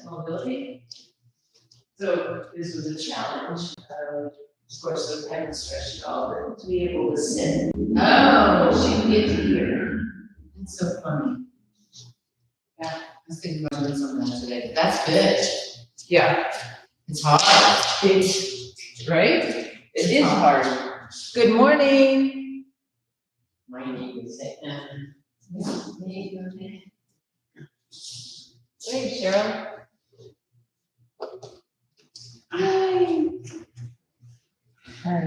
mobility. So this was a challenge, of course, I haven't stretched at all, but to be able to sit. Oh, she can get to here. It's so funny. Yeah, I was thinking about doing something else today. That's good. Yeah. It's hard. It's, right? It is hard. Good morning. My name is hey, Cheryl. Hi. Hi.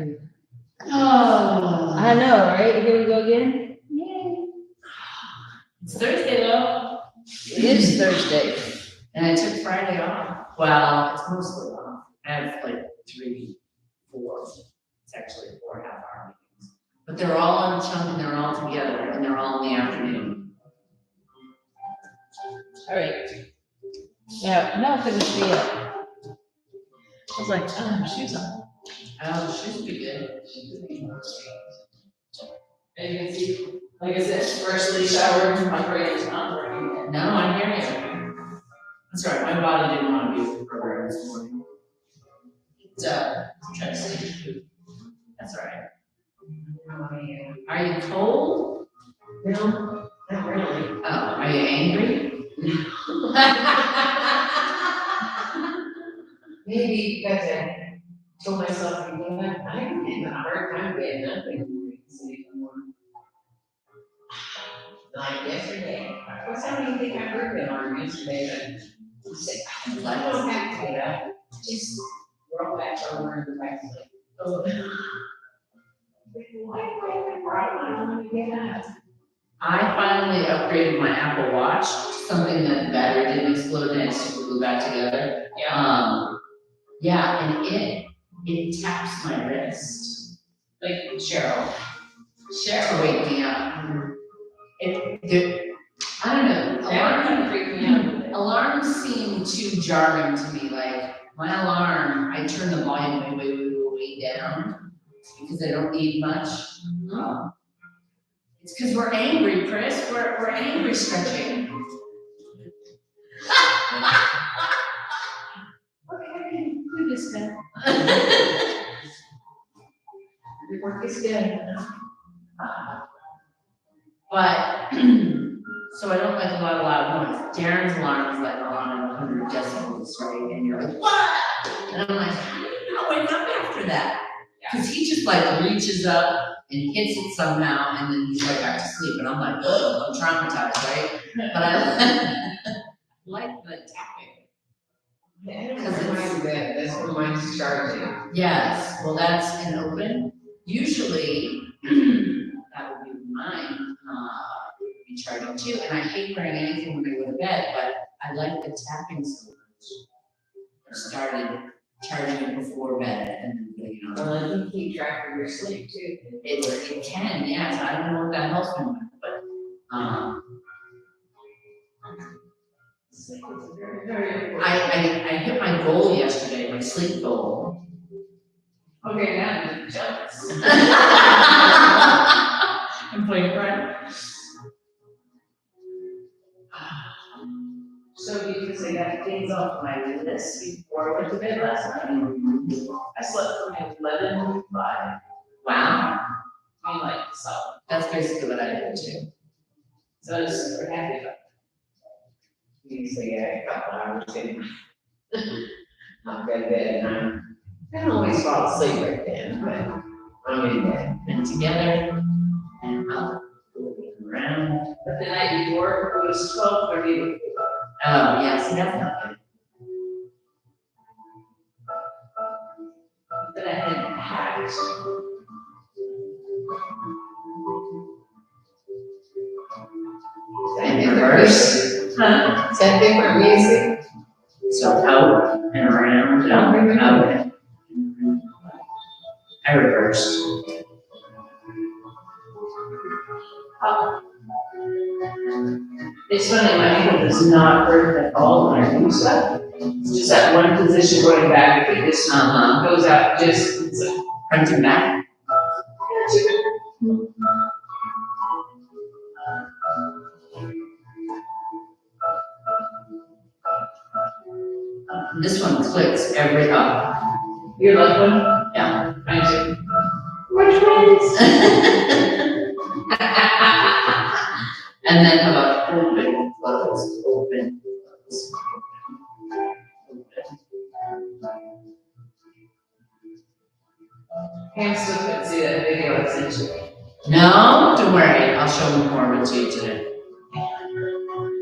Oh. I know, right? Here we go again. Yay. It's Thursday though. It is Thursday. And I took Friday off. Well, it's mostly off. I have like 3, 4. It's actually 4 half-hour meetings. But they're all in a chunk and they're all together and they're all in the afternoon. All right. Yeah, no, I couldn't see it. I was like, oh, shoes on. Oh, shoes be good. And you can see, like I said, freshly showered, my brain is not working yet. No, I hear you. That's right, my body didn't want to be with the program this morning. I'm trying to sleep. That's all right. Are you cold? No, not really. Oh, are you angry? Maybe because I told myself, you know what, I'm having a hard time getting up and sleep anymore. Like yesterday, of course, I don't even think I heard them on yesterday, but I said, I don't have to get up, just roll back over and go back to sleep. Oh. Why do I have a problem? I don't want to get up. I finally upgraded my Apple Watch to something that the battery didn't explode and it's super glued back together. Yeah. Yeah, and it taps my wrist. Like Cheryl to wake me up. I don't know. Alarm freaked me out. Alarms seem too jarring to me. Like my alarm, I turn the volume way down because I don't need much. It's because we're angry, Chris. We're angry stretching. Okay, do this now. The work is good. But, so I don't like a lot of loud noise. Darren's alarm is like on 100 decibels, right? And you're like, what? And I'm like, how do you not wake up after that? Because he just like reaches up and hits it somehow, and then he's right back to sleep. And I'm like, oh, I'm traumatized, right? But I like the tapping. Because that's when mine's charging. Yes, well, that's an open. Usually, that would be mine. Be charging too, and I hate wearing anything when I go to bed, but I like the tapping so much. I started charging it before bed, and then putting it on. Well, I think keep track of your sleep too. It can, yes. I don't know what that helps me with, but I hit my goal yesterday, my sleep goal. Okay, now I'm jealous. I'm playing right. So because I got things off my list before I went to bed last night. I slept from 11 to 5. Wow. I mean, like, so. That's basically what I did too. So I was super happy about it. Usually I got a couple hours in. I'll go to bed and I don't always fall asleep right then, but I'm in bed. And together and up, moving around. But the night before, it was 12:30. Oh, yes, definitely. But I had hacked. Is that reverse? Huh? Is that different music? So out and around and out and out. I reversed. Oh. It's funny, my ankle does not hurt at all when I do stuff. It's just that one position going back, it just goes out, just it's like front and back. This one clicks every up. Your left one? Yeah. Mine too. We're twins. And then how about open, close, open, close, open. Pam still couldn't see that video I sent you. No, don't worry, I'll show more of it to you today.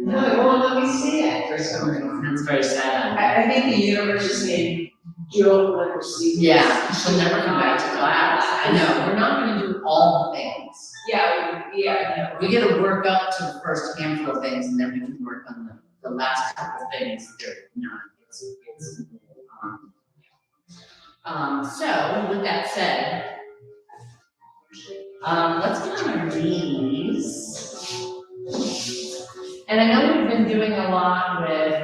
No, it won't let me see it for some reason. That's very sad. I think the universe just made Jill let her see. Yeah, she'll never come back to class. I know, we're not gonna do all the things. Yeah. We gotta work up to the first handful of things and then we can work on the last couple of things. They're not, so with that said, let's get on our knees. And I know we've been doing a lot with,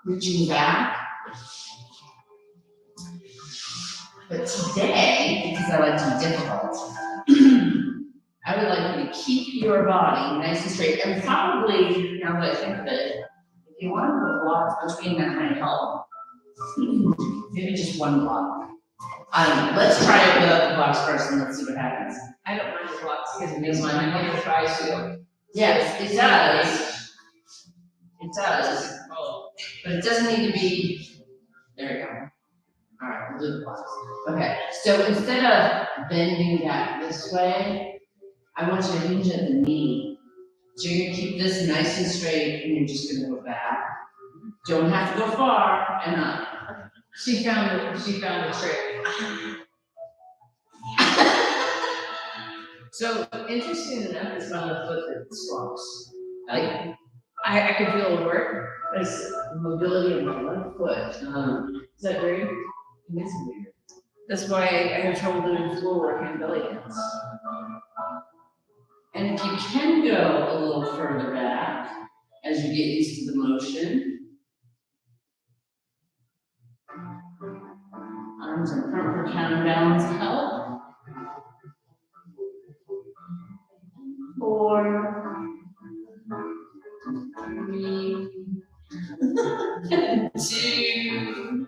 reaching back. But today, because I like to be difficult, I would like you to keep your body nice and straight, and probably, now that I think of it, if you want to put blocks between, that might help. Maybe just one block. Let's try it without the blocks first, and let's see what happens. I don't mind the blocks because it makes my hand try to. Yes, it does. It does, but it doesn't need to be, there you go. All right, we'll do the blocks. Okay, so instead of bending back this way, I want you to hinge at the knee. So you're gonna keep this nice and straight, and you're just gonna go back. Don't have to go far, and up. She found the trick. So interesting enough, it's not the foot that squats. Like I can feel it work, but it's the mobility of my left foot. Is that weird? It is weird. That's why I have trouble doing floor work and belly dance. And if you can go a little further back as you get used to the motion. Arms in front for counterbalance help. 4, 3, 2,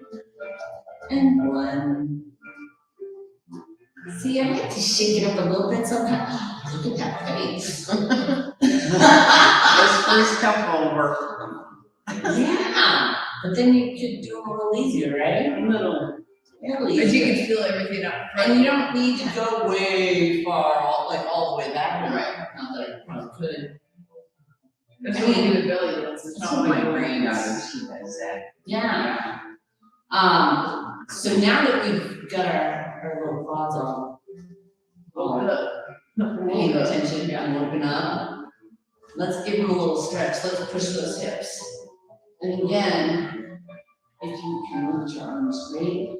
and 1. See, I like to shake it up a little bit sometimes. Look at that face. Those first couple were. Yeah, but then you could do them a little easier, right? A little. Really But you easier. can feel everything up front. And you don't need to go way far, all the way back. Right. Not that I probably could. That's when you do the belly dance. It's That's not what like my brain does. She does that. Yeah. So now that we've got our little quads all paying attention and open up, let's give them a little stretch. Let's push those hips. And again, if you can lift your arms straight.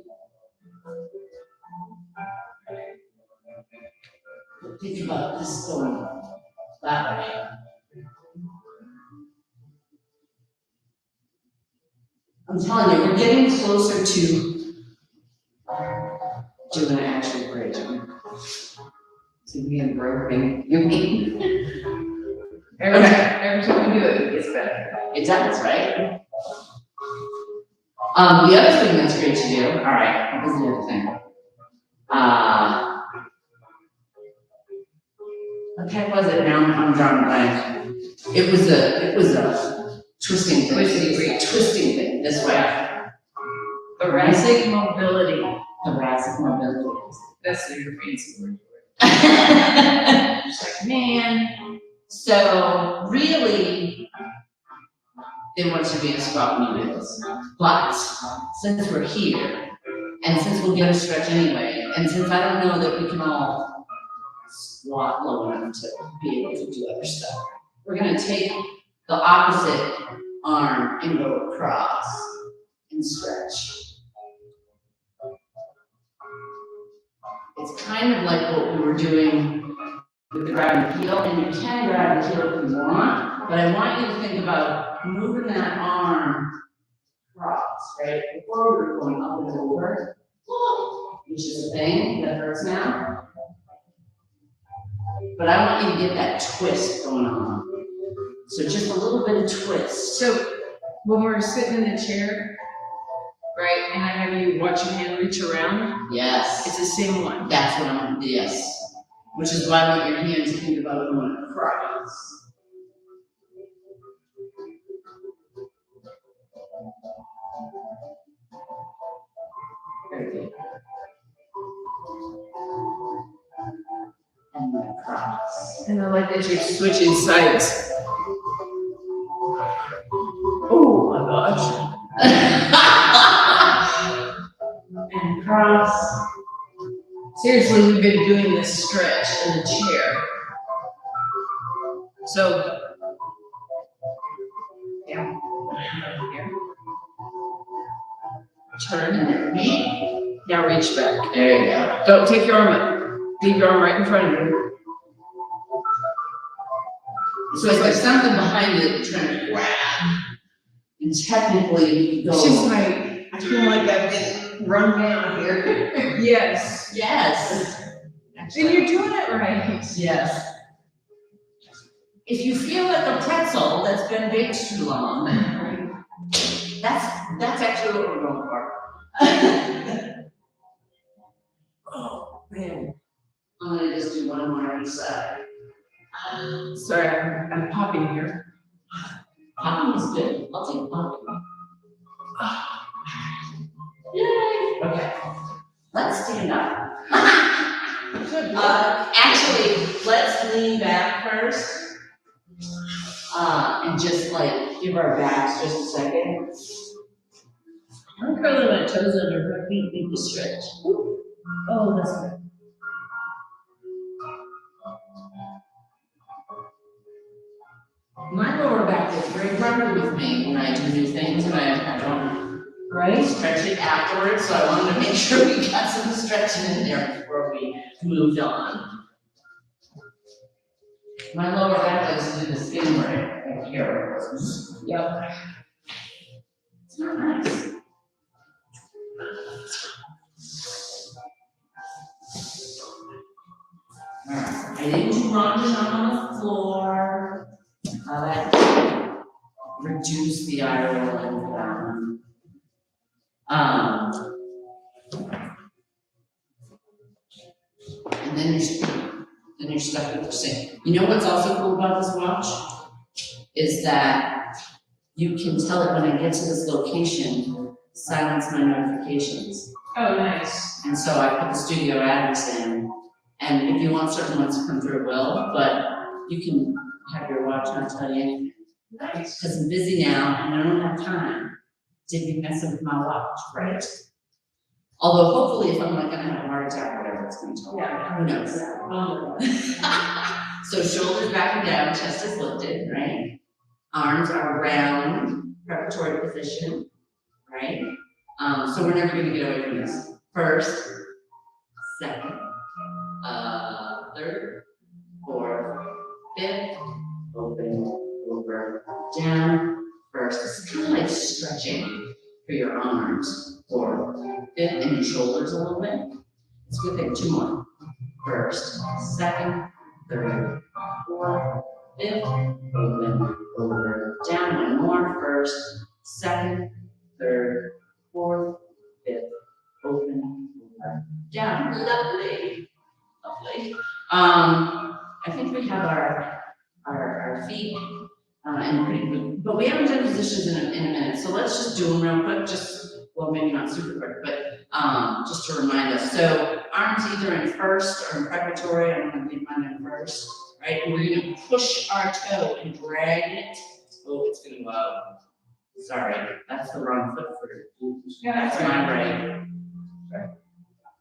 Think about this going that way. I'm telling you, we're getting closer to doing an actual bridge. To being broken, you mean? Every time we do it, it gets better. It does, right? The other thing that's great to do, all right, what was the other thing? What the heck was it now? I'm drawing a blank. It was a twisting thing. Twisting thing, this way. Thoracic mobility. Thoracic mobility. That's your fancy word. Just like, man. So really, they want you to be in a squat when you do this. But since we're here, and since we'll get a stretch anyway, and since I don't know that we can all squat low enough to be able to do other stuff, we're gonna take the opposite arm and go across and stretch. It's kind of like what we were doing with the grab and heel, and you can grab the heel if you want, but I want you to think about moving that arm across, right? Before we were going up and over, which is a thing that hurts now. But I want you to get that twist going on. So just a little bit of twist. So when we're sitting in the chair, right, and I have you watch your hand reach around, Yes. it's the same one. That's what yes. Which is why I want your hands to think about going across. Very good. And then across. And I like that you're switching sides. Oh my gosh. And cross. Seriously, we've been doing this stretch in the chair. So, yeah. Here. Turn. Now reach back. There you go. Don't take your arm up. Leave your arm right in front of you. So if there's something behind it you're trying to grab, and technically go. It's just like, I feel like I've been run down here. yes. Yes. And you're doing it right. Yes. If you feel like a pretzel that's been baked too long, that's actually what we're going for. Oh, man. I'm gonna just do one more on each side. Sorry, I'm popping here. Popping is good. I'll take popping. Yay! Okay. Let's stand up. Actually, let's lean back first. And just like give our backs just a second. I'm curling my toes under my feet, need to stretch. Oh, that's good. My lower back is very grumpy with me when I do new things and I don't stretch it afterwards, so I wanted to make sure we got some stretching in there before we moved on. My lower back likes to do the skin right here. Yep. It's not nice. Alright, I didn't do lunges on the floor. I like to reduce the eye rolling down. And then you're stuck with the same. You know what's also cool about this watch? Is that you can tell it when I get to this location, silence my notifications. Oh, nice. And so I put the studio address in, and if you want certain ones to come through, it will, but you can have your watch not tell you anything. Nice. Because I'm busy now and I don't have time to be messing with my watch, right? Although hopefully if I'm like gonna have a heart attack or whatever, it's gonna tell me. Yeah. Who knows? So shoulders back and down, chest is lifted, right? Arms are round, preparatory position, right? So we're never gonna get away from this. First, second, third, fourth, fifth, open, over, down, first. It's kind of like stretching for your arms, fourth, fifth, and your shoulders a little bit. It's good thing, two more. First, second, third, fourth, fifth, open, over, down, one more. First, second, third, fourth, fifth, open, over, down. Lovely, lovely. I think we have our feet in pretty good, but we haven't done positions in a minute, so let's just do them real quick, well, maybe not super quick, but just to remind us. So arms either in first or in preparatory. I'm gonna leave mine in first, right? And we're gonna push our toe and drag it. Oh, it's gonna go out. Sorry, that's the wrong foot for you. That's my right.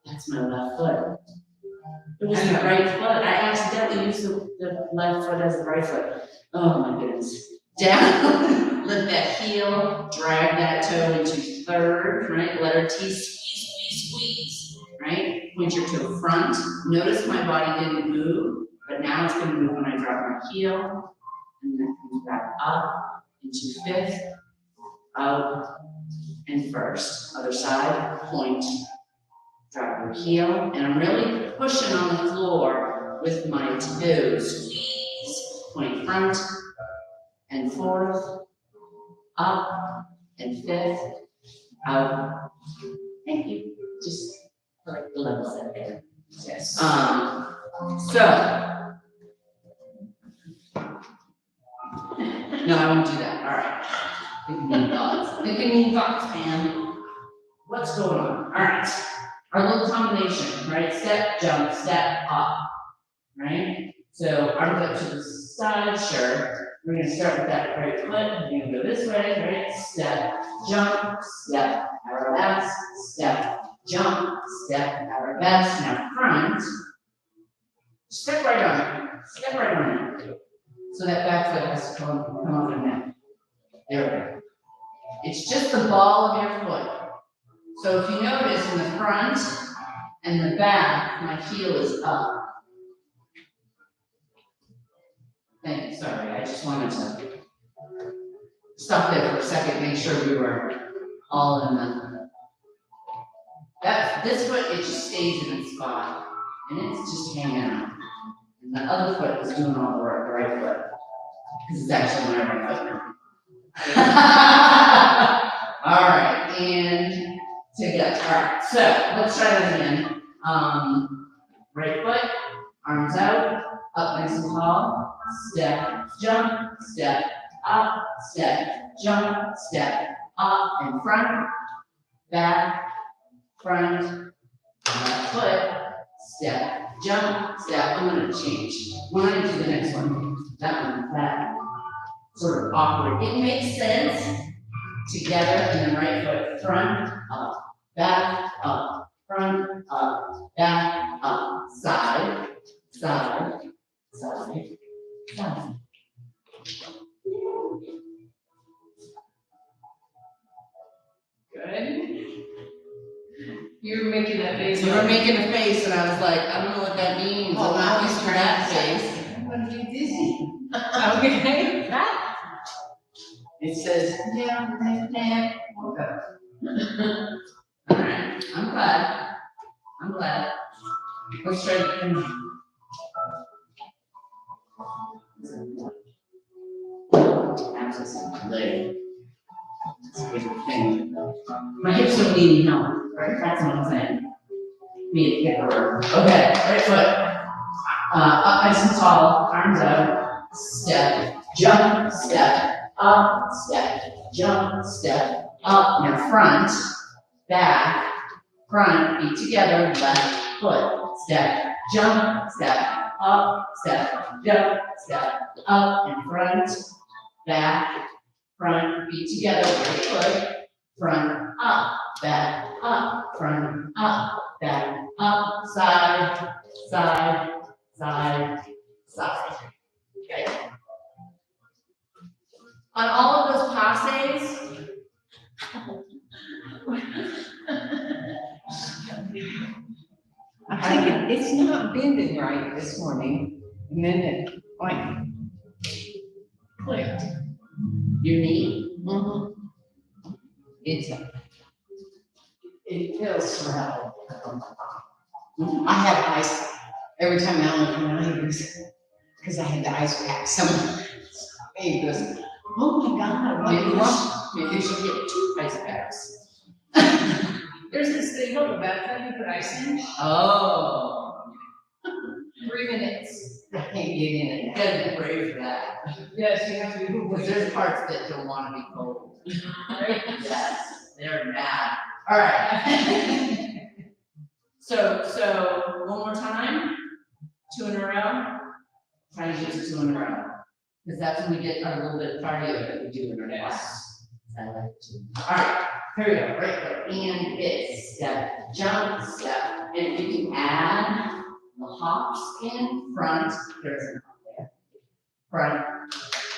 That's my left foot. It was the right foot. I accidentally used the left foot as the right foot. Oh my goodness. Down, lift that heel, drag that toe into third, right? Letter T, squeeze, squeeze, squeeze, right? Point your toe front. Notice my body didn't move, but now it's gonna move when I drop my heel. And then comes back up into fifth, out, and first. Other side, point, drop your heel, and I'm really pushing on the floor with my toes. Squeeze, point front and forth, up, and fifth, out. Thank you, just for like the level set there. Yes. So. No, I won't do that, all right. Thinking thoughts, Pam. What's going on? All right, our little combination, right? Step, jump, step, up, right? So arms up to the side, sure. We're gonna start with that right foot, we're gonna go this way, right? Step, jump, step, arabesque, step, jump, step, arabesque. Now front, step right on it. So that back foot has to come on in now. There we go. It's just the ball of your foot. So if you notice in the front and the back, my heel is up. Thank you, sorry, I just wanted to stop there for a second, make sure we were all in the. This foot, it just stays in its spot, and it's just hanging out. And the other foot is doing all the work, the right foot. Because it's actually my right foot. All right, and together. All right, so let's try that again. Right foot, arms out, up nice and tall. Step, jump, step, up, step, jump, step, up, and front, back, front, left foot, step, jump, step. I'm gonna change. When I do the next one, that sort of awkward. It makes sense together, and then right foot, front, up, back, up, front, up, back, up, side, side, side, side. Good. You were making that face. You were making a face, and I was like, I don't know what that means. Well, I'm not now used to that face. I'm gonna be dizzy. Okay. It says, yeah, okay. All right, I'm glad. Let's try it again. Access leg. That's a good thing. My hips don't need any help, right? That's what I'm saying. Be a kicker. Okay, right foot. Up nice and tall, arms out. Step, jump, step, up, step, jump, step, up. Now front, back, front, feet together, left foot. Step, jump, step, up, step, jump, step, up, and front, back, front, feet together, right foot, front, up, back, side, side, side, side. Okay. On all of those passes, I'm thinking, it's not bending right this morning, and then it, like, clicked. your knee, It feels swell. I have ice every time I look at my neighbors, because I had the ice pack. Someone, he goes, oh my God, what maybe is you wrong? maybe you should get 2 ice packs. There's this thing called a bathtub you put ice in. Oh, 3 minutes. I can't get in it. you gotta be brave for that, Yes, you have to be. because there's parts that don't wanna be cold. Right? Yes, they're mad. All right. So one more time, 2 in a row. Try to do 2 in a row, because that's when we get our little bit of cardio that we do in our class. I like to. All right, here we go. Right foot and it's step, jump, step, and if you add the hops in front, there's an hop there. Front,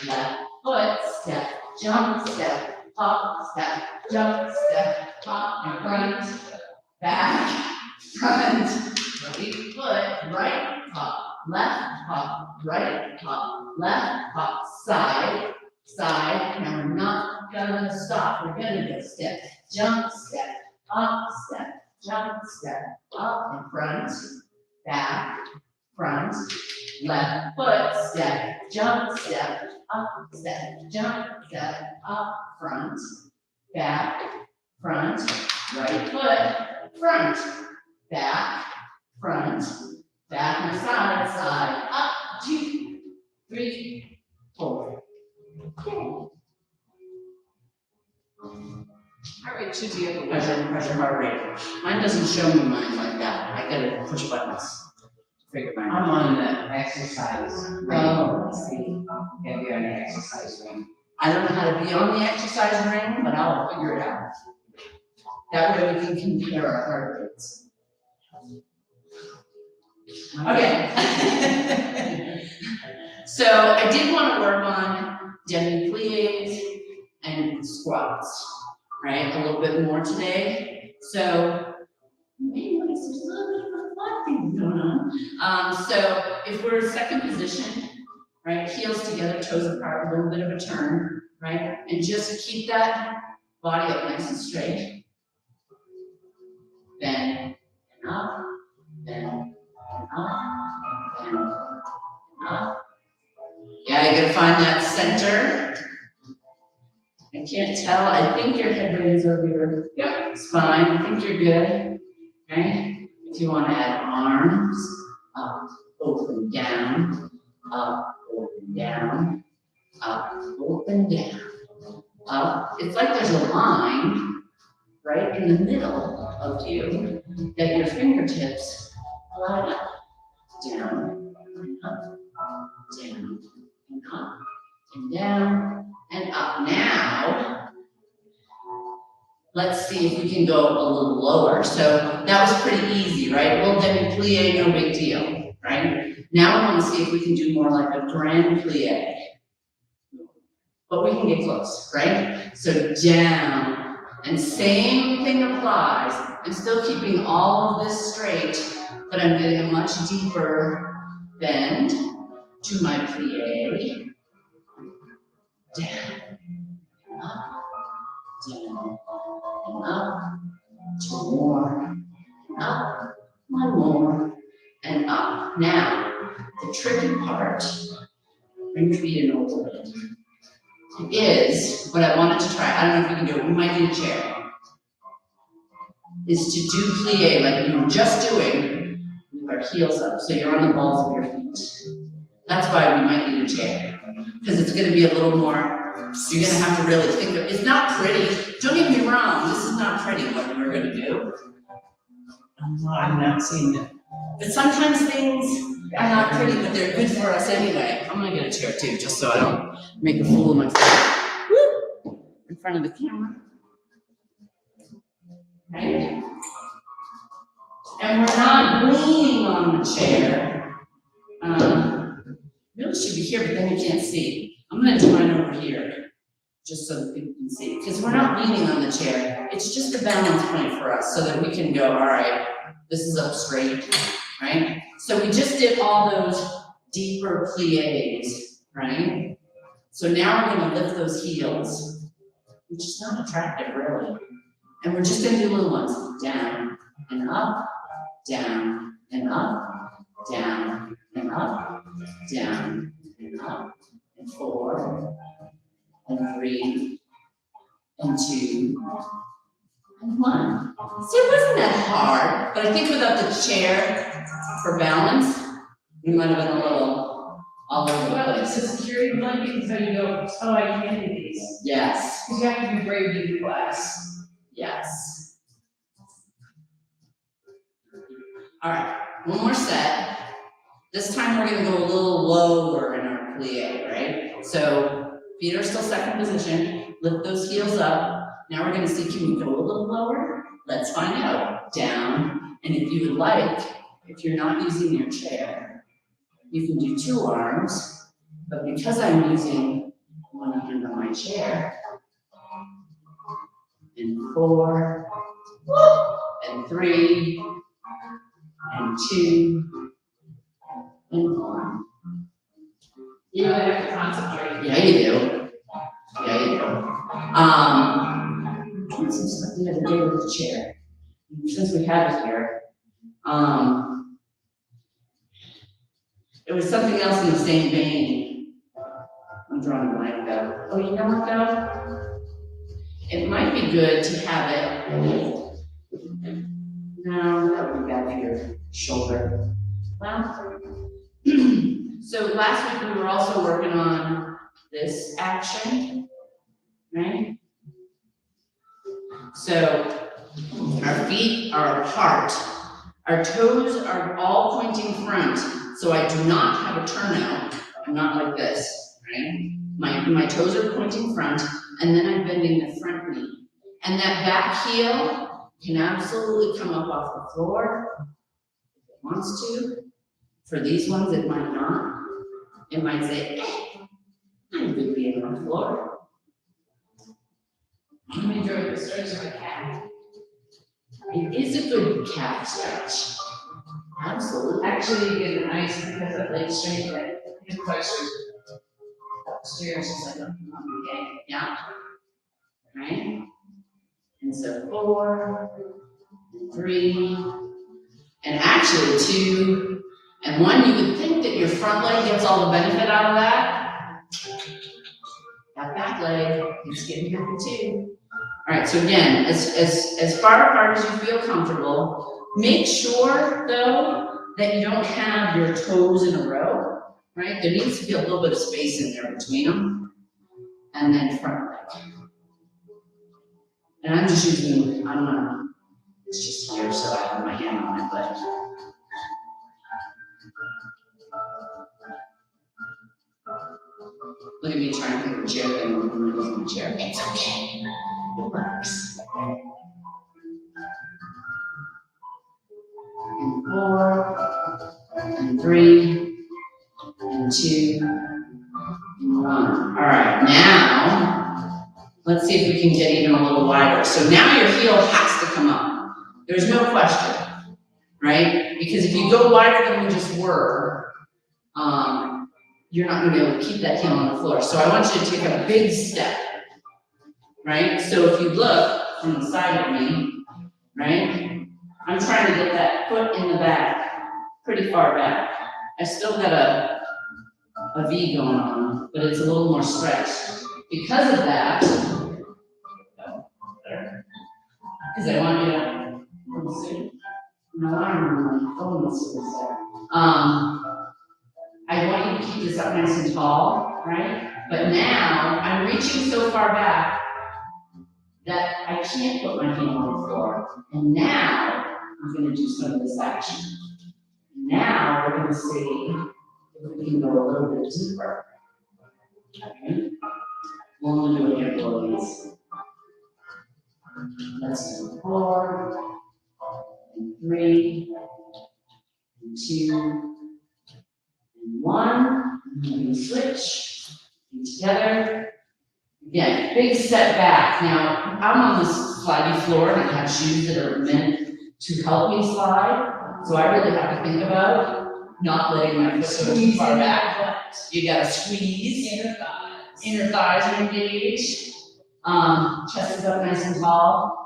left foot, step, jump, step, up, step, jump, step, up, and front, back, front, right foot, right hop, left hop, right hop, left hop, side, side. Now we're not gonna stop. We're gonna go step, jump, step, up, step, jump, step, up, and front, back, front, left foot, step, jump, step, up, step, jump, step, up, front, back, front, right foot, front, back, front, back and side, side, up, 2, 3, 4. Heart rate should be over. Pressure, heart rate. Mine doesn't show me mine like that. I gotta push buttons to figure mine out. I'm on the exercise ring. Oh, I see. Yeah, you're on the exercise ring. I don't know how to be on the exercise ring, but I'll figure it out. That way we can compare our heart rates. Okay. So I did want to work on demi-plies and squats, right? A little bit more today. So maybe there's a little bit of a fun thing going on. So if we're second position, right, heels together, toes apart, a little bit of a turn, right? And just keep that body up nice and straight. Bend and up, bend and up, bend and up. Yeah, you gotta find that center. I can't tell. I think your head rate is over your spine. I think you're good. Okay? If you want to add arms, up, open, down, up, open, down, up, open, down, up. It's like there's a line right in the middle of you that your fingertips glide up, down, and up, down, and up, and down, and up. Now, let's see if we can go a little lower. So that was pretty easy, right? Well, demi-plie, no big deal, right? Now I want to see if we can do more like a grand plie. But we can get close, right? So down, and same thing applies. I'm still keeping all of this straight, but I'm getting a much deeper bend to my plie. Down, up, down, and up, 2 more, up, 1 more, and up. Now, the tricky part, bring your feet in a little bit, is what I wanted to try. I don't know if we can do it, we might need a chair. Is to do plie like we were just doing with our heels up, so you're on the balls of your feet. That's why we might need a chair, because it's gonna be a little more, you're gonna have to really think of, it's not pretty, don't get me wrong, this is not pretty what we're gonna do. I'm not seeing it. But sometimes things are not pretty, but they're good for us anyway. I'm gonna get a chair too, just so I don't make a fool of myself. Woo! In front of the camera. Right? And we're not leaning on the chair. Really should be here, but then you can't see. I'm gonna do mine over here, just so that people can see. Because we're not leaning on the chair. It's just a balance point for us, so that we can go, all right, this is up straight, right? So we just did all those deeper plies, right? So now we're gonna lift those heels, which is not attractive, really. And we're just gonna do little ones, down and up, down and up, down and up, down and up, and 4, and 3, and 2, and 1. See, it wasn't that hard, but I think without the chair for balance, we might have been a little all over the Well, it's place. a security blanket, so you go, oh, I can't do these. Yes, Because you have to be brave to do class. yes. All right, one more set. This time we're gonna go a little lower in our plie, right? So feet are still second position, lift those heels up. Now we're gonna see, can we go a little lower? Let's find out. Down, and if you would like, if you're not using your chair, you can do 2 arms, but because I'm using one hand on my chair, and 4, and 3, and 2, and 1. You really have to concentrate. Yeah, you do. Yeah, you do. Doing some stuff the other day with the chair. Since we have it here, It was something else in the same vein. I'm drawing a blank though. Oh, you know what though? It might be good to have it. No, that would be bad for your shoulder. Well, so last week we were also working on this action, right? So our feet are apart. Our toes are all pointing front. So I do not have a turnout. I'm not like this, right? My toes are pointing front, and then I'm bending the front knee. And that back heel can absolutely come up off the floor if it wants to. For these ones, it might not. It might say, hey, I'm good being on the floor. I'm enjoying the stretch of my cat. It is a good calf stretch. Absolutely. Actually, you get nice because of leg strength, that hip flexors. Upstairs is like, okay. Yeah. Right? And so 4, 3, and actually 2, and 1. You would think that your front leg gets all the benefit out of that. That back leg is getting happy too. All right, so again, as far apart as you feel comfortable, make sure though that you don't have your toes in a row, right? There needs to be a little bit of space in there between them, and then front leg. And I'm just using, I don't know, it's just here, so I have my hand on it, but. Look at me trying to pick a chair thing when I'm using the chair. It's okay. It works. And 4, and 3, and 2, and 1. All right, now, let's see if we can get even a little wider. So now your heel has to come up. There's no question, right? Because if you go wider than we just were, you're not going to be able to keep that heel on the floor. So I want you to take a big step, right? So if you look from the side of me, right? I'm trying to get that foot in the back, pretty far back. I still got a V going on, but it's a little more stretched. Because of that, because I want you to, no, I don't know, my phone is there. I want you to keep this up nice and tall, right? But now, I'm reaching so far back that I can't put my hand on the floor. And now, I'm gonna do some of this action. Now, we're gonna see if we can go a little bit deeper. Okay? We'll only do a handful of these. Let's do 4, and 3, and 2, and 1, and then we switch, and together. Again, big step back. Now, I'm on this slidey floor and I have shoes that are meant to help me slide, so I really have to think about not letting my foot go too far back. You gotta squeeze. Inner thighs are engaged. Chest is up nice and tall.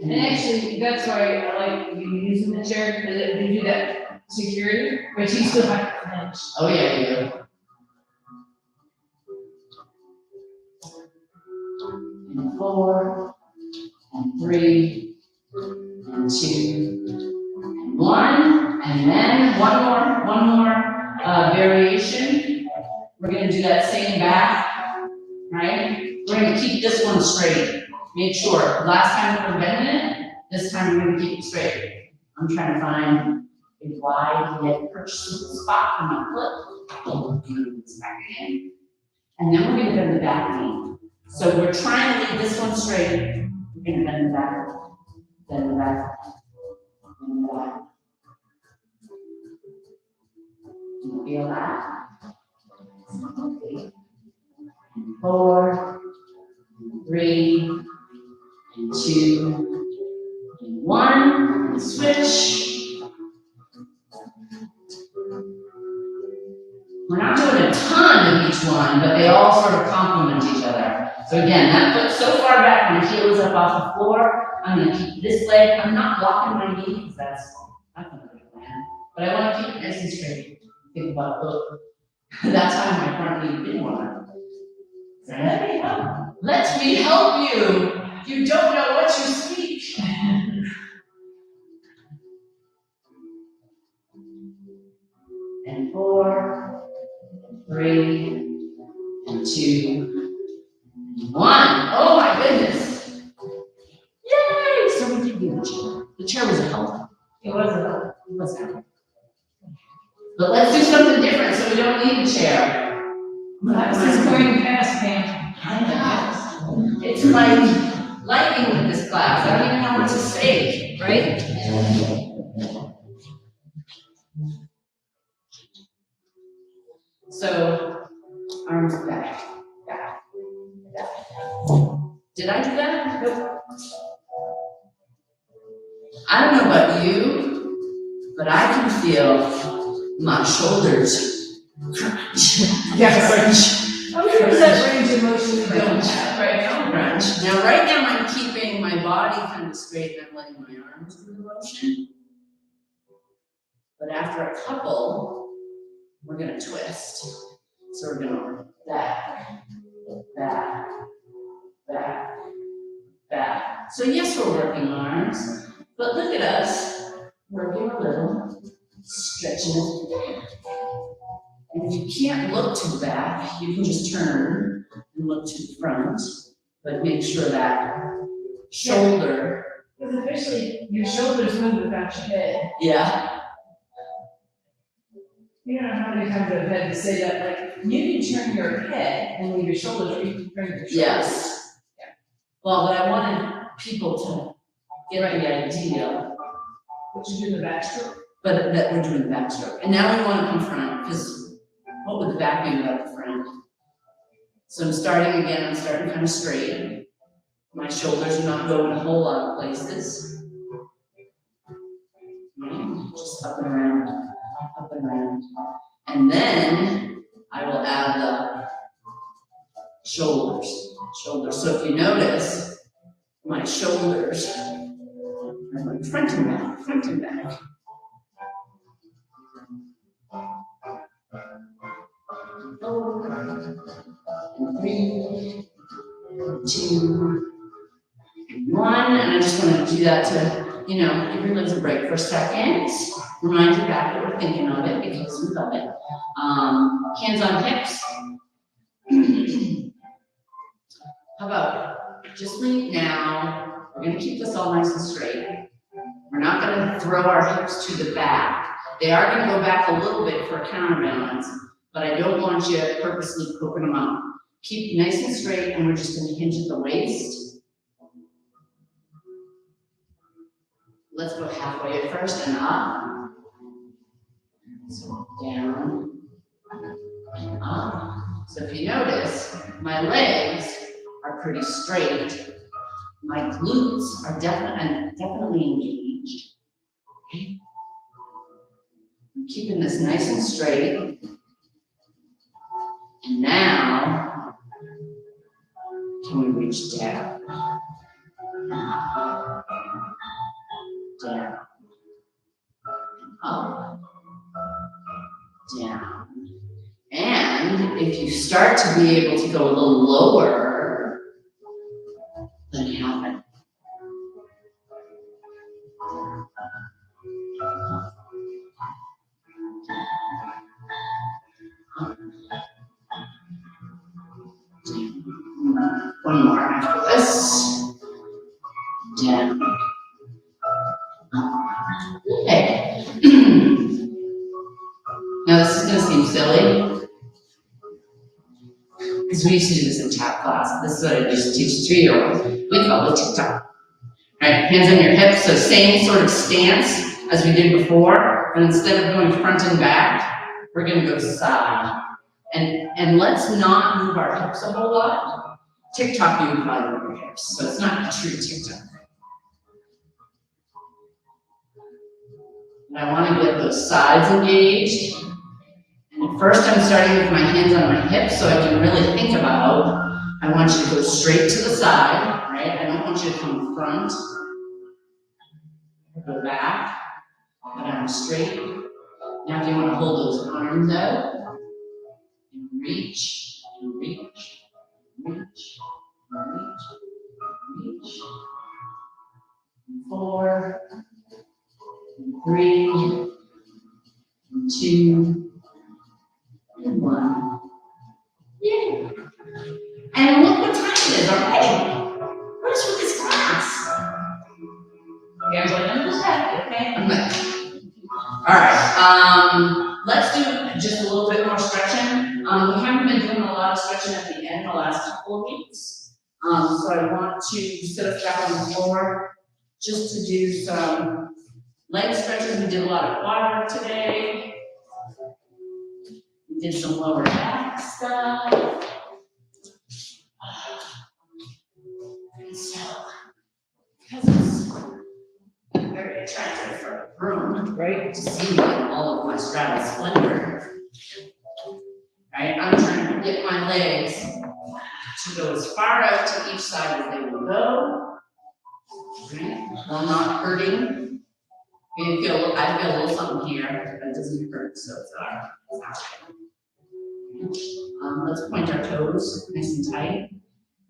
And actually, that's why I like you using the chair, because it gives you that security, but you still have to clench. Oh yeah, you do. And 4, and 3, and 2, and 1, and then one more variation. We're gonna do that same back, right? We're gonna keep this one straight. Make sure, last time we were bending it, this time we're gonna keep it straight. I'm trying to find a wide yet purchasable spot for my foot. This back again. And then we're gonna bend the back knee. So we're trying to leave this one straight. We're gonna bend the back, bend the back, bend the back. Do you feel that? Okay. 4, 3, and 2, and 1, and switch. We're not doing a ton of each one, but they all sort of complement each other. So again, that foot's so far back, my heel is up off the floor. I'm gonna keep this leg, I'm not locking my knee because that's But I wanna keep it nice and straight. Think about, look, that's how my front knee did one. Let me help. Let me help you. You don't know what you speak. And 4, 3, and 2, and 1. Oh my goodness. Yay! So we did do the chair. The chair was a help. It wasn't help. It was a help. But let's do something different so we don't need the chair. This is going fast, Pam. I know. It's like lightning with this class. I don't even know what to say, right? So, arms back, back, back. Did I do that? Nope. I don't know about you, but I can feel my shoulders crunch. Yes. Crunch. How many percent range of motion you don't have right now? Crunch. Now, right now, I'm keeping my body kind of straight and I'm letting my arms do the motion. But after a couple, we're gonna twist. So we're gonna back, back, back, back. So yes, we're working arms, but look at us, working a little, stretching it back. And if you can't look to the back, you can just turn and look to the front, but make sure that shoulder, Because officially, your shoulders move without your head. yeah, You don't know how many times I've had to say that, like, you can turn your head and leave your shoulders, or you can turn your shoulders. yes. Well, but I wanted people to get the idea, What you do in the backstroke. but that we're doing the backstroke. And now we want to confront, because what would the back be without the front? So I'm starting again, I'm starting kind of straight. My shoulders are not going a whole lot of places. Just up and around, up and around. And then I will add the shoulders. So if you notice, my shoulders are going front and back, front and back. And 3, 2, 1, and I just want to do that to, give your legs a break for a second. Remind your back that we're thinking of it because we love it. Hands on hips. How about just lean now? We're going to keep this all nice and straight. We're not going to throw our hips to the back. They are going to go back a little bit for a counterbalance, but I don't want you purposely poking them out. Keep nice and straight, and we're just going to hinge at the waist. Let's go halfway at first and up. So down and up. So if you notice, my legs are pretty straight. My glutes are definitely engaged. Okay. I'm keeping this nice and straight. And now, can we reach down? Down. Up. Down. And if you start to be able to go a little lower, then have it. One more after this. Down. Okay. Now this is going to seem silly, because we used to do this in tap class. This is what I used to teach 3-year-olds. We call it TikTok. Right, hands on your hips, so same sort of stance as we did before, but instead of going front and back, we're going to go side. And let's not move our hips a whole lot. TikTok, you would probably move your hips, so it's not a true TikTok. And I want to get those sides engaged. And at first I'm starting with my hands on my hips so I can really think about, I want you to go straight to the side, right? I don't want you to come front, go back, but I'm straight, Now if you want to hold those arms out, and reach, and reach, reach, and reach, reach. 4, 3, 2, and 1. Yay! And look what time it is already. What is with this class? Okay, I'm going to just have it, okay? All right, let's do just a little bit more stretching. We haven't been doing a lot of stretching at the end the last couple of weeks. So I want to sit us back on the floor just to do some leg stretches. We did a lot of quad work today. We did some lower back stuff. So, because it's very attractive for a room, right, to see me in all of my straddle splendor. Right, I'm trying to get my legs to go as far out to each side as they will go, right, while not hurting. I feel a little something here, but it doesn't hurt, so it's all right. Let's point our toes nice and tight.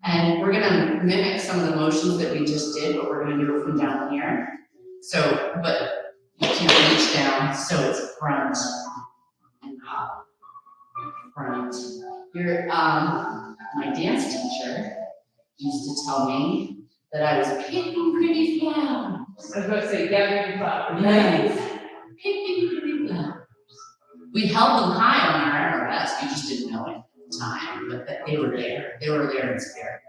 And we're gonna mimic some of the motions that we just did, but we're gonna do it from down here. So, but you can't reach down, so it's front and up, front. My dance teacher used to tell me that I was picking pretty flowers. I was about to say, gathering flowers. Nice. Picking pretty flowers. We held them high on our armrest, you just didn't know it at the time, but that they were there. They were there in spirit.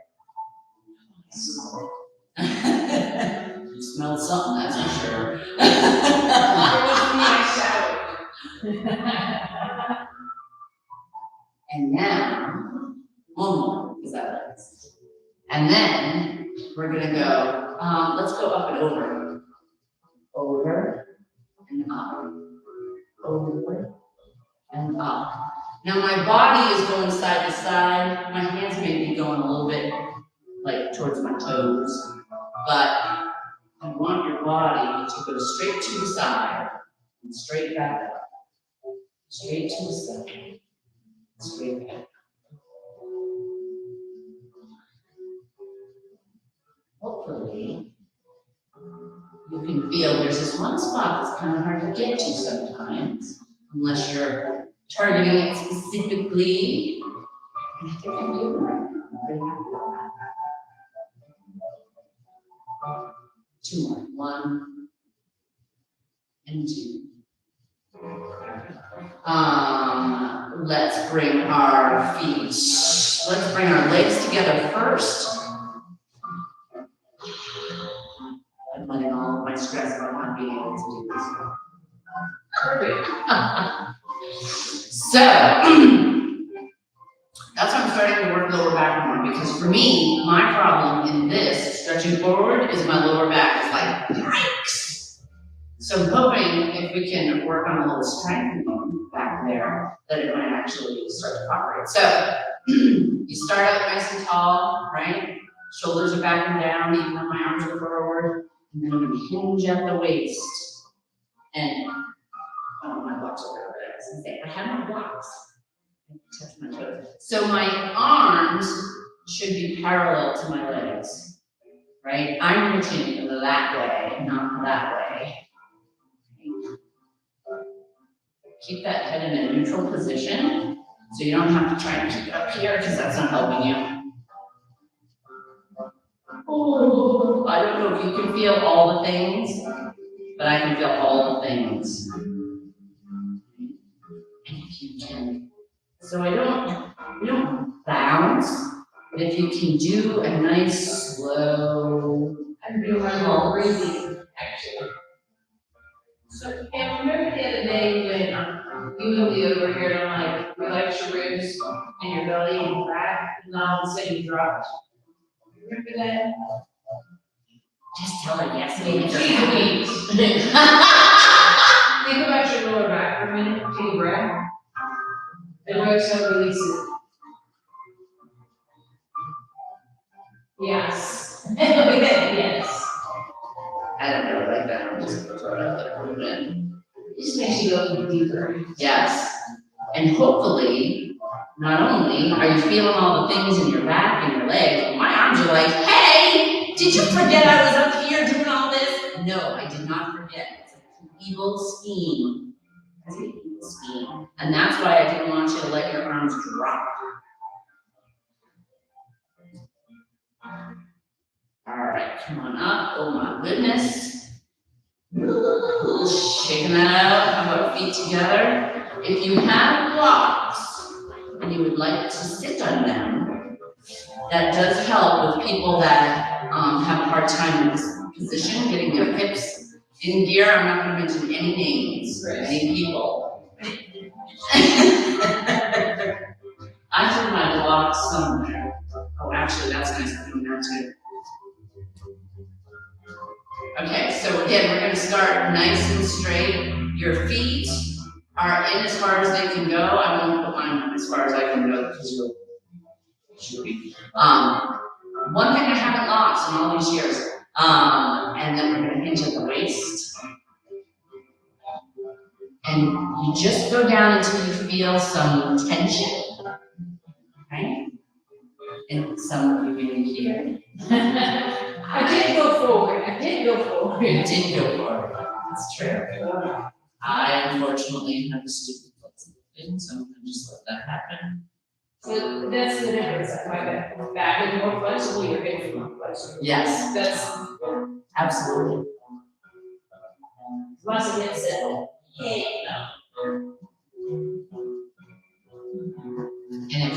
You smelled something, that's for sure. And now, one more, because I like this. And then we're gonna go, let's go up and over. Over and up. Over and up. Now my body is going side to side. My hands may be going a little bit like towards my toes, but I want your body to go straight to the side and straight back up. Straight to the side, straight back up. Hopefully, you can feel there's this one spot that's kind of hard to get to sometimes, unless you're targeting it specifically. And I think I'm doing right. I'm pretty happy with that. 2 more. 1 and 2. Let's bring our feet. Let's bring our legs together first. I'm letting all of my stress about not being able to do this. Perfect. So, that's why I'm starting to work lower back more, because for me, my problem in this, stretching forward, is my lower back is like, yikes. So I'm hoping if we can work on a little strengthening back there, that it might actually start to cooperate. So, you start out nice and tall, right? Shoulders are back and down, even though my arms are forward. And then I'm going to hinge at the waist. And, oh, my blocks are over there. I was going to say, I have my blocks. I touch my toes. So my arms should be parallel to my legs, right? I'm reaching that way, not that way. Keep that head in a neutral position, so you don't have to try and keep it up here, because that's not helping you. Oh, I don't know if you can feel all the things, but I can feel all the things. And if you can, so we don't bounce, but if you can do a nice slow, I'm doing my whole breathing, actually. So, and remember the other day when you and Leo were here and I'm like, relax your ribs and your belly and your back, and all of a sudden you dropped. Remember that? just tell her yes, Maybe maybe take a beat. Think about your lower back for a minute, take a breath. And exhale, release it. Yes. Yes. I don't know, like that, I'm just gonna throw it out there for a minute. It just makes you go deeper. Yes. And hopefully, not only are you feeling all the things in your back and your legs, my arms are like, hey, did you forget I was up here doing all this? No, I did not forget. It's an evil scheme. It's an evil scheme. And that's why I didn't want you to let your arms drop. All right, come on up. Oh my goodness. Ooh, shaking that out. How about feet together? If you have blocks and you would like to sit on them, that does help with people that have a hard time in this position, getting their hips in gear. I'm not going to mention any names, any people. I have my blocks somewhere. Oh, actually, that's nice. I'm doing that too. Okay, so again, we're going to start nice and straight. Your feet are in as far as they can go. I won't put mine as far as I can go because you'll be. One thing I haven't lost in all these years, and then we're going to hinge at the waist. And you just go down until you feel some tension, right? And some of you maybe here. I did go forward. You did go forward. That's true. I unfortunately have a stupid flexible thing, so I'm gonna just let that happen. So that's the difference. My back is more flexible, your hips are more flexible. Yes, That's absolutely. once again said, hey, no. And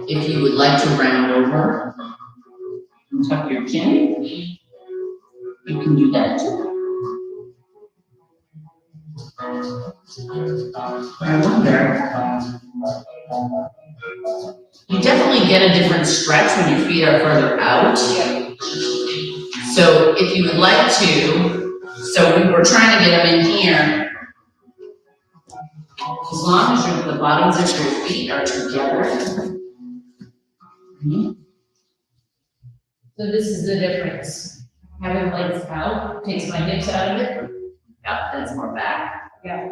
if you would like to round over and tuck your chin, you can do that too. I wonder, you definitely get a different stretch when your feet are further out. So if you would like to, so we were trying to get them in here, as long as the bottoms of your feet are together. So this is the difference. Having legs out takes my hips out of it. Yeah, that's more back. Yeah.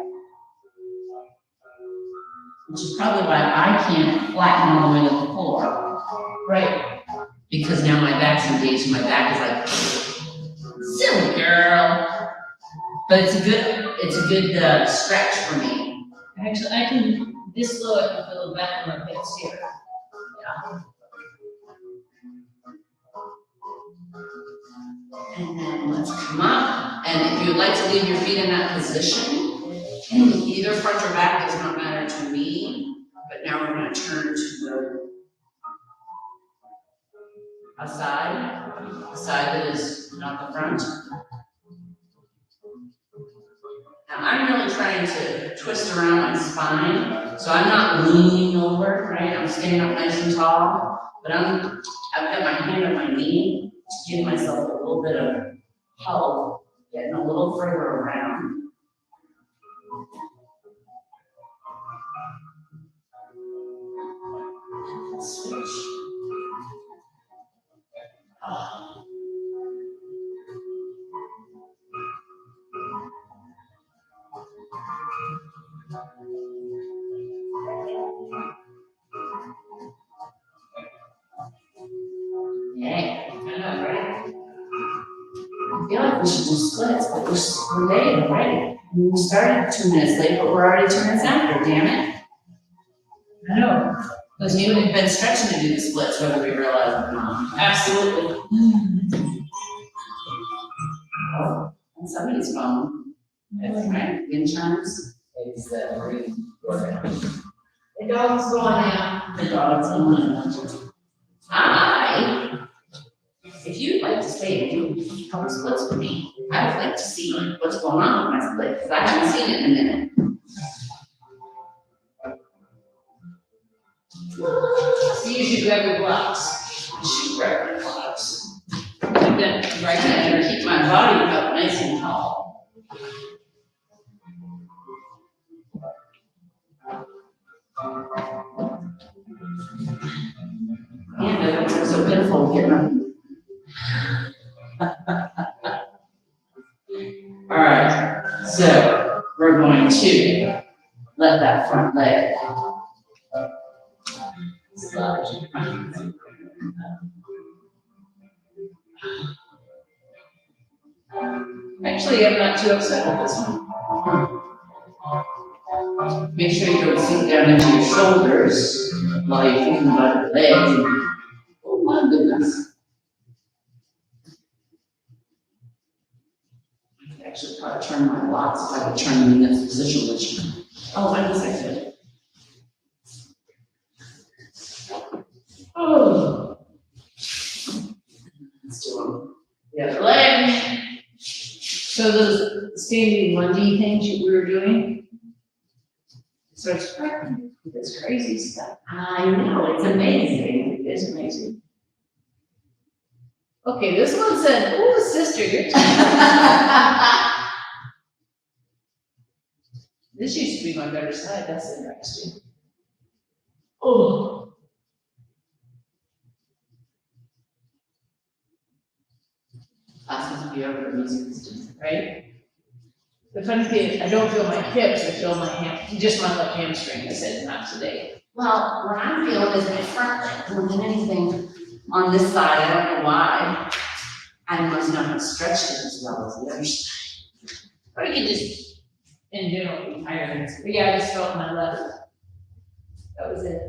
Which is probably why I can't flatten all the way to the floor. Right. Because now my back's engaged and my back is like, silly girl. But it's a good stretch for me. Actually, I can, this low, I can feel the back of my hips here. Yeah. And then let's come up. And if you'd like to leave your feet in that position, either front or back does not matter to me. But now we're going to turn to a side that is not the front. Now I'm really trying to twist around my spine, so I'm not leaning over, right? I'm standing up nice and tall, but I've got my hand on my knee to give myself a little bit of help, getting a little further around. Switch. Oh. Yay, I know, right? I feel like we should do splits, but we're late already. We started 2 minutes late, but we're already 2 minutes after, damn it. I know. Because we would have been stretching to do the splits, whether we realize it or not. Absolutely. Oh, and somebody's phone. That's right, insurance. It's that breathe. The dog's going out. The dog's on. If you'd like to stay and do a couple splits with me, I would like to see what's going on with my split, because I haven't seen it in a minute. So you should grab your blocks. I should grab my gloves. Like that, right there. And keep my body up nice and tall. And it looks so pitiful getting up. So we're going to let that front leg slide. Actually, I'm not too upset with this one. Make sure you don't sink down into your shoulders while you're thinking about your legs. Oh my goodness. I could actually probably turn my lats if I could turn them in this position, which, oh, wait a second. Oh. Let's do the other leg. So those standing 1D things we were doing, starts cracking, this crazy stuff. I know, it's amazing. It is amazing. Okay, this one said, "Oh, sister, you're tired." This used to be my better side, that's interesting. Oh. Class must be over, the music is just. Right? The funny thing is, I don't feel my hips, I feel just my left hamstring, I said not today. Well, what I'm feeling is my front leg more than anything on this side, I don't know why. I must not have stretched it as well as the other side. Or you could just, in general, be tired, but yeah, I just felt my left. That was it.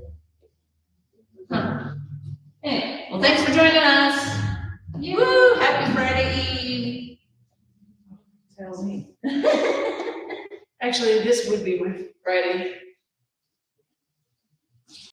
Huh. Anyway, Well, thanks for joining us. Woo, happy Friday Eve. tell me. Actually, this would be my Friday.